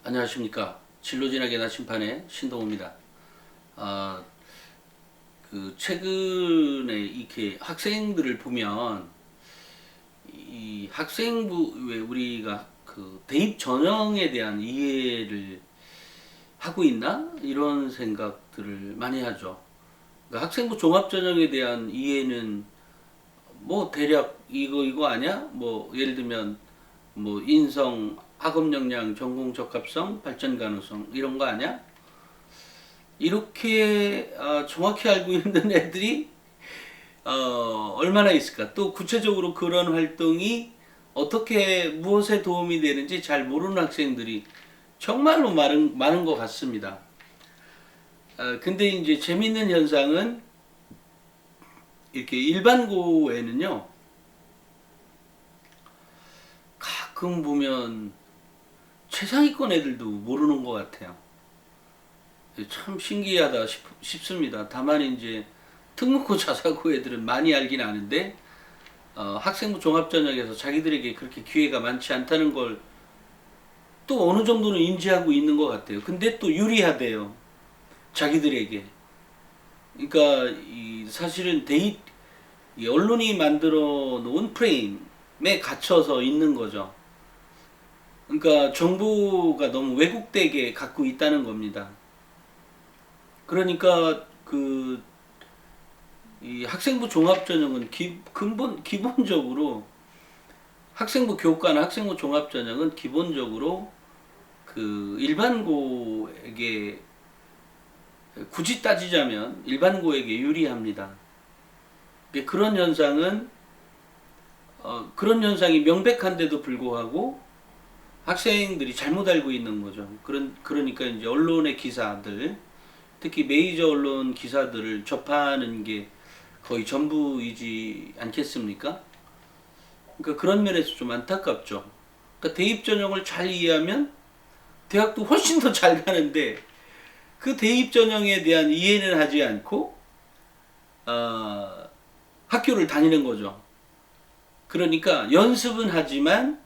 안녕하십니까. 진로진학의 나침판의 신동호입니다. 아, 최근에 이렇게 학생들을 보면, 이 학생부에 우리가 대입 전형에 대한 이해를 하고 있나? 이런 생각들을 많이 하죠. 그러니까 학생부 종합전형에 대한 이해는 뭐 대략 이거 아니야? 뭐 예를 들면 뭐 인성, 학업 역량, 전공 적합성, 발전 가능성 이런 거 아니야? 이렇게 정확히 알고 있는 애들이 얼마나 있을까? 또 구체적으로 그런 활동이 어떻게 무엇에 도움이 되는지 잘 모르는 학생들이 정말로 많은 것 같습니다. 근데 이제 재밌는 현상은 이렇게 일반고에는요, 가끔 보면 최상위권 애들도 모르는 것 같아요. 참 신기하다 싶습니다. 다만 이제 특목고 자사고 애들은 많이 알긴 아는데 학생부 종합전형에서 자기들에게 그렇게 기회가 많지 않다는 걸 또 어느 정도는 인지하고 있는 것 같아요. 근데 또 유리하대요. 자기들에게. 그러니까 사실은 이 언론이 만들어 놓은 프레임에 갇혀서 있는 거죠. 그러니까 정보가 너무 왜곡되게 갖고 있다는 겁니다. 그러니까 이 학생부 종합전형은 기본적으로 학생부 교과나 학생부 종합전형은 기본적으로 일반고에게 굳이 따지자면 일반고에게 유리합니다. 그런 현상은 그런 현상이 명백한데도 불구하고 학생들이 잘못 알고 있는 거죠. 그러니까 이제 언론의 기사들, 특히 메이저 언론 기사들을 접하는 게 거의 전부이지 않겠습니까? 그러니까 그런 면에서 좀 안타깝죠. 그러니까 대입 전형을 잘 이해하면 대학도 훨씬 더 잘 가는데 그 대입 전형에 대한 이해는 하지 않고 학교를 다니는 거죠. 그러니까 연습은 하지만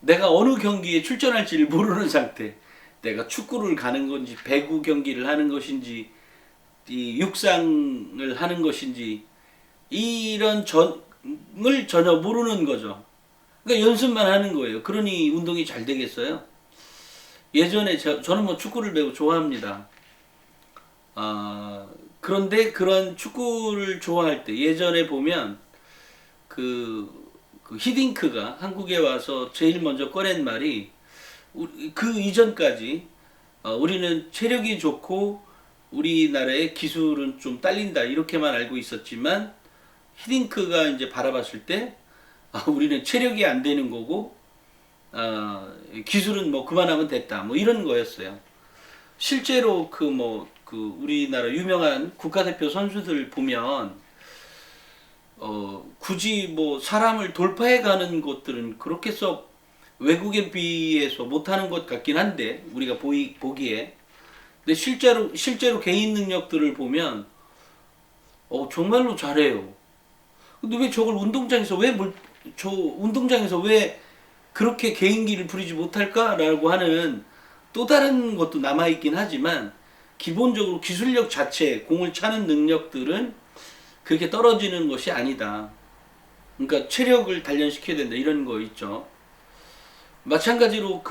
내가 어느 경기에 출전할지를 모르는 상태. 내가 축구를 가는 건지 배구 경기를 하는 것인지 이 육상을 하는 것인지 이런 전을 전혀 모르는 거죠. 그러니까 연습만 하는 거예요. 그러니 운동이 잘 되겠어요? 예전에 저는 뭐 축구를 매우 좋아합니다. 그런데 그런 축구를 좋아할 때 예전에 보면 그 히딩크가 한국에 와서 제일 먼저 꺼낸 말이 그 이전까지 우리는 체력이 좋고 우리나라의 기술은 좀 딸린다 이렇게만 알고 있었지만 히딩크가 이제 바라봤을 때 우리는 체력이 안 되는 거고 기술은 뭐 그만하면 됐다 뭐 이런 거였어요. 실제로 우리나라 유명한 국가대표 선수들 보면 굳이 뭐 사람을 돌파해 가는 것들은 그렇게 썩 외국에 비해서 못하는 것 같긴 한데 우리가 보기에 근데 실제로 개인 능력들을 보면 정말로 잘해요. 근데 왜 저걸 운동장에서 왜 그렇게 개인기를 부리지 못할까라고 하는 또 다른 것도 남아있긴 하지만 기본적으로 기술력 자체, 공을 차는 능력들은 그렇게 떨어지는 것이 아니다. 그러니까 체력을 단련시켜야 된다 이런 거 있죠. 마찬가지로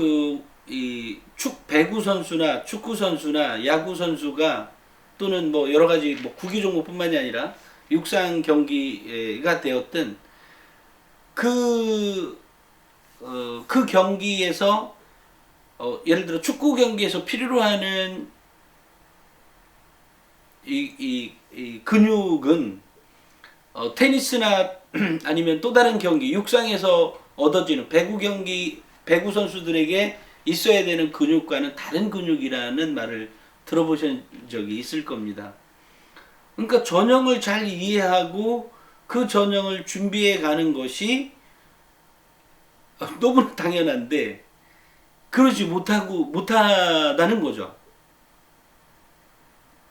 배구 선수나 축구 선수나 야구 선수가 또는 뭐 여러 가지 뭐 구기 종목뿐만이 아니라 육상 경기가 되었든 그, 그 경기에서 예를 들어 축구 경기에서 필요로 하는 이 근육은 테니스나 아니면 또 다른 경기, 육상에서 얻어지는 배구 선수들에게 있어야 되는 근육과는 다른 근육이라는 말을 들어보신 적이 있을 겁니다. 그러니까 전형을 잘 이해하고 그 전형을 준비해 가는 것이 너무나 당연한데 그러지 못하다는 거죠.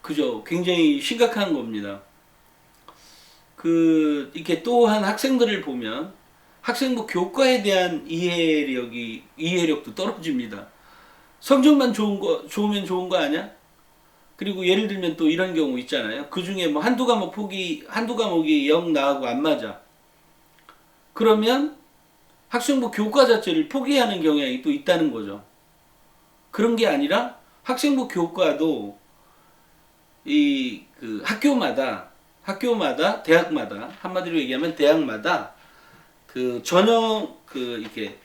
그죠? 굉장히 심각한 겁니다. 이렇게 또한 학생들을 보면 학생부 교과에 대한 이해력도 떨어집니다. 성적만 좋으면 좋은 거 아니야? 그리고 예를 들면 또 이런 경우 있잖아요. 그 중에 뭐 한두 과목이 영 나하고 안 맞아. 그러면 학생부 교과 자체를 포기하는 경향이 또 있다는 거죠. 그런 게 아니라 학생부 교과도 그 학교마다 대학마다 한마디로 얘기하면 대학마다 그 전형 이렇게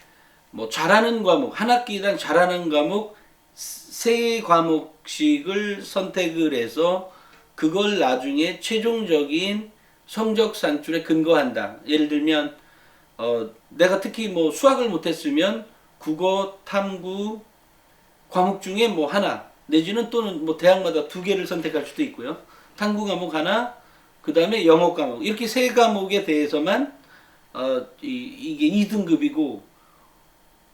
뭐 잘하는 과목 한 학기당 잘하는 과목 3과목씩을 선택을 해서 그걸 나중에 최종적인 성적 산출에 근거한다. 예를 들면 내가 특히 뭐 수학을 못했으면 국어, 탐구 과목 중에 뭐 하나 내지는 또는 뭐 대학마다 2개를 선택할 수도 있고요. 탐구 과목 하나, 그 다음에 영어 과목 이렇게 3과목에 대해서만 이게 2등급이고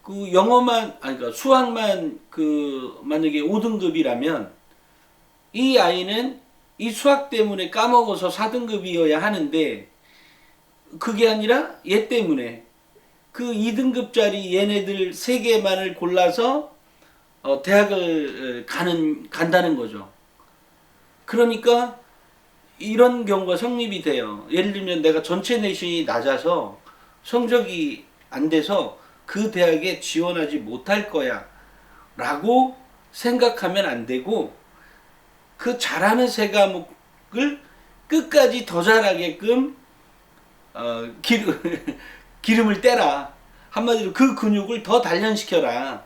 그 영어만 그러니까 수학만 만약에 5등급이라면 이 아이는 이 수학 때문에 까먹어서 4등급이어야 하는데 그게 아니라 얘 때문에 그 2등급짜리 얘네들 3개만을 골라서 대학을 간다는 거죠. 그러니까 이런 경우가 성립이 돼요. 예를 들면 내가 전체 내신이 낮아서 성적이 안 돼서 그 대학에 지원하지 못할 거야 라고 생각하면 안 되고 그 잘하는 3과목을 끝까지 더 잘하게끔 기름을 떼라. 한마디로 그 근육을 더 단련시켜라.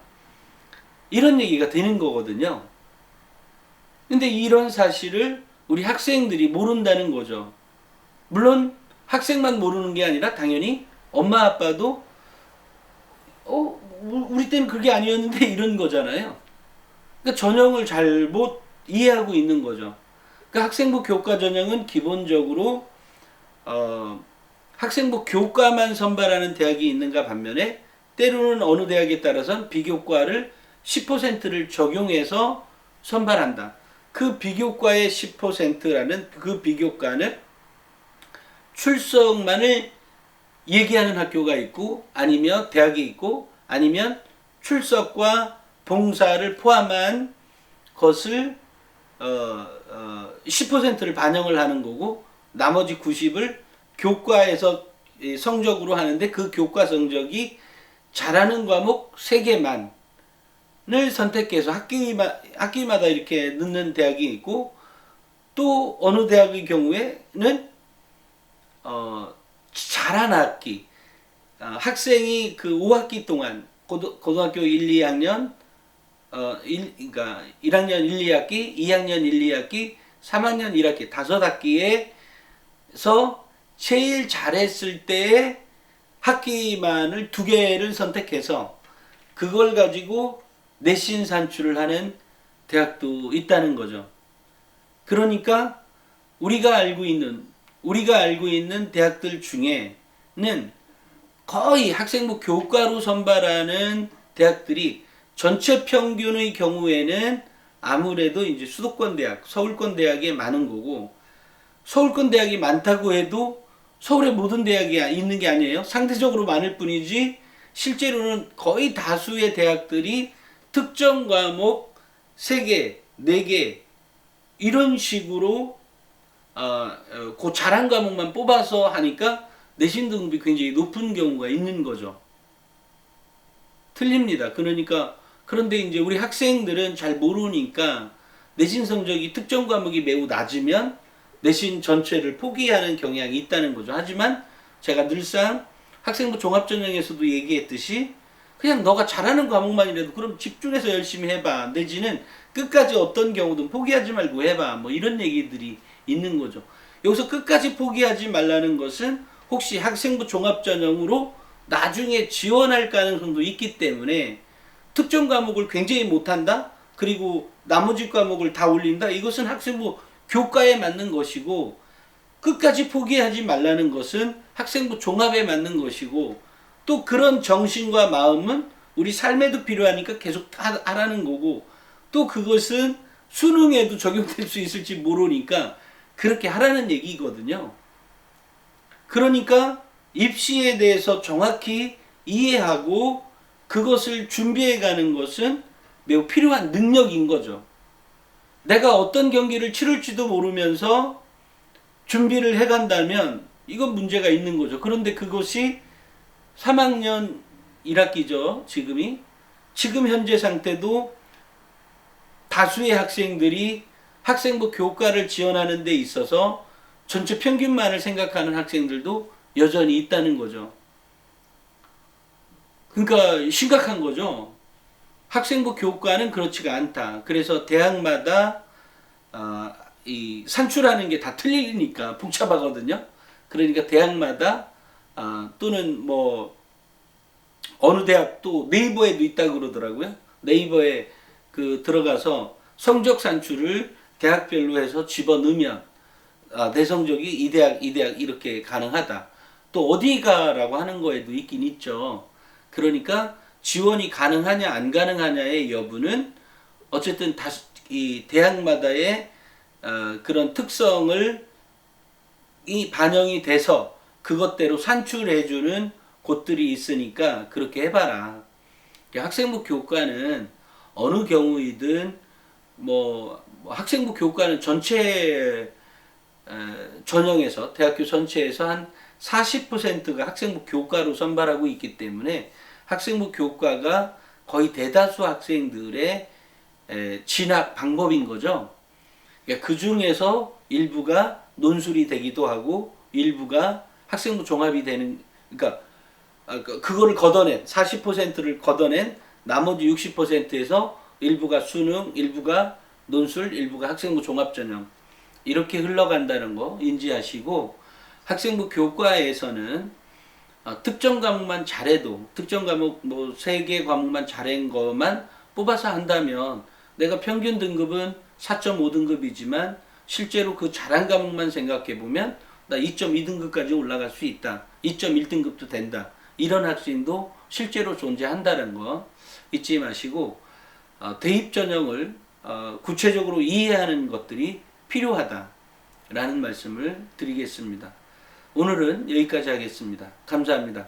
이런 얘기가 되는 거거든요. 근데 이런 사실을 우리 학생들이 모른다는 거죠. 물론 학생만 모르는 게 아니라 당연히 엄마 아빠도 우리 때는 그게 아니었는데 이런 거잖아요. 그러니까 전형을 잘못 이해하고 있는 거죠. 그러니까 학생부 교과 전형은 기본적으로 학생부 교과만 선발하는 대학이 있는가 반면에 때로는 어느 대학에 따라서는 비교과를 10%를 적용해서 선발한다. 그 비교과의 10%라는 그 비교과는 출석만을 얘기하는 학교가 있고 아니면 대학이 있고 아니면 출석과 봉사를 포함한 것을 10%를 반영을 하는 거고 나머지 90을 교과에서 성적으로 하는데 그 교과 성적이 잘하는 과목 3개만을 선택해서 학기마다 이렇게 넣는 대학이 있고 또 어느 대학의 경우에는 잘한 학기 학생이 그 5학기 동안 고등학교 1, 2학년 그러니까 1학년 1, 2학기, 2학년 1, 2학기, 3학년 1학기 5학기에서 제일 잘했을 때의 학기만을 2개를 선택해서 그걸 가지고 내신 산출을 하는 대학도 있다는 거죠. 그러니까 우리가 알고 있는 대학들 중에는 거의 학생부 교과로 선발하는 대학들이 전체 평균의 경우에는 아무래도 이제 수도권 대학, 서울권 대학이 많은 거고 서울권 대학이 많다고 해도 서울의 모든 대학이 있는 게 아니에요. 상대적으로 많을 뿐이지 실제로는 거의 다수의 대학들이 특정 과목 3개, 4개 이런 식으로 그 잘한 과목만 뽑아서 하니까 내신 등급이 굉장히 높은 경우가 있는 거죠. 틀립니다. 그런데 이제 우리 학생들은 잘 모르니까 내신 성적이 특정 과목이 매우 낮으면 내신 전체를 포기하는 경향이 있다는 거죠. 하지만 제가 늘상 학생부 종합전형에서도 얘기했듯이 그냥 너가 잘하는 과목만이라도 그럼 집중해서 열심히 해봐. 내지는 끝까지 어떤 경우든 포기하지 말고 해봐. 뭐 이런 얘기들이 있는 거죠. 여기서 끝까지 포기하지 말라는 것은 혹시 학생부 종합전형으로 나중에 지원할 가능성도 있기 때문에 특정 과목을 굉장히 못한다? 그리고 나머지 과목을 다 올린다? 이것은 학생부 교과에 맞는 것이고 끝까지 포기하지 말라는 것은 학생부 종합에 맞는 것이고 또 그런 정신과 마음은 우리 삶에도 필요하니까 계속 하라는 거고 또 그것은 수능에도 적용될 수 있을지 모르니까 그렇게 하라는 얘기거든요. 그러니까 입시에 대해서 정확히 이해하고 그것을 준비해 가는 것은 매우 필요한 능력인 거죠. 내가 어떤 경기를 치를지도 모르면서 준비를 해 간다면 이건 문제가 있는 거죠. 그런데 그것이 3학년 1학기죠. 지금 현재 상태도 다수의 학생들이 학생부 교과를 지원하는 데 있어서 전체 평균만을 생각하는 학생들도 여전히 있다는 거죠. 그러니까 심각한 거죠. 학생부 교과는 그렇지가 않다. 그래서 대학마다 이 산출하는 게 다 틀리니까 복잡하거든요. 그러니까 대학마다 또는 뭐 어느 대학도 네이버에도 있다고 그러더라고요. 네이버에 그 들어가서 성적 산출을 대학별로 해서 집어넣으면 내 성적이 이 대학 이렇게 가능하다. 또 어디가라고 하는 거에도 있긴 있죠. 그러니까 지원이 가능하냐 안 가능하냐의 여부는 어쨌든 이 대학마다의 그런 특성을 이 반영이 돼서 그것대로 산출해주는 곳들이 있으니까 그렇게 해봐라. 학생부 교과는 어느 경우이든 뭐 학생부 교과는 전체 전형에서 대학교 전체에서 한 40%가 학생부 교과로 선발하고 있기 때문에 학생부 교과가 거의 대다수 학생들의 진학 방법인 거죠. 그러니까 그 중에서 일부가 논술이 되기도 하고 일부가 학생부 종합이 되는, 그러니까 그거를 걷어낸 40%를 걷어낸 나머지 60%에서 일부가 수능, 일부가 논술, 일부가 학생부 종합전형 이렇게 흘러간다는 거 인지하시고, 학생부 교과에서는 특정 과목만 잘해도 특정 과목 뭐 3개 과목만 잘한 것만 뽑아서 한다면 내가 평균 등급은 4.5등급이지만 실제로 그 잘한 과목만 생각해 보면 나 2.2등급까지 올라갈 수 있다. 2.1등급도 된다. 이런 학생도 실제로 존재한다는 거 잊지 마시고 대입 전형을 구체적으로 이해하는 것들이 필요하다라는 말씀을 드리겠습니다. 오늘은 여기까지 하겠습니다. 감사합니다.